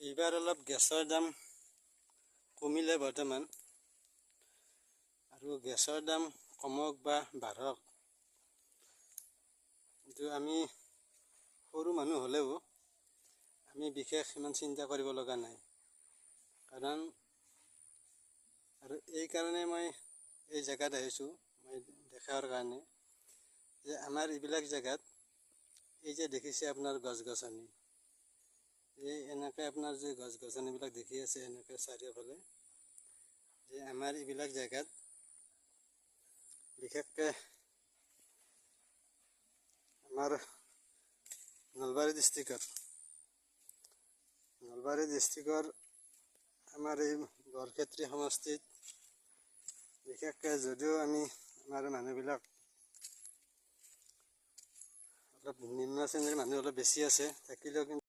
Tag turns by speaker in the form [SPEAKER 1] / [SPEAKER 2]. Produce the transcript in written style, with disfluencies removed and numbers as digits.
[SPEAKER 1] এইবাৰ অলপ গেছৰ দাম কমিলে বৰ্তমান, আৰু গেছৰ দাম কমক বা বাঢ়ক, কিন্তু আমি সৰু মানুহ হ'লেও আমি বিশেষ ইমান চিন্তা কৰিব লগা নাই। কাৰণ আৰু এইকাৰণে মই এই জেগাত আহিছোঁ, মই দেখাৰ কাৰণে যে আমাৰ এইবিলাক জেগাত এই যে দেখিছে আপোনাৰ গছ-গছনি, এই এনেকৈ আপোনাৰ যে গছ-গছনিবিলাক দেখি আছে এনেকৈ চাৰিওফালে, যে আমাৰ এইবিলাক জেগাত বিশেষকৈ আমাৰ নলবাৰী ডিষ্ট্ৰিক্টৰ আমাৰ এই বৰক্ষেত্ৰী সমষ্টিত বিশেষকৈ যদিও আমাৰ মানুহবিলাক অলপ নিম্ন শ্ৰেণীৰ মানুহ অলপ বেছি আছে, থাকিলেও কিন্তু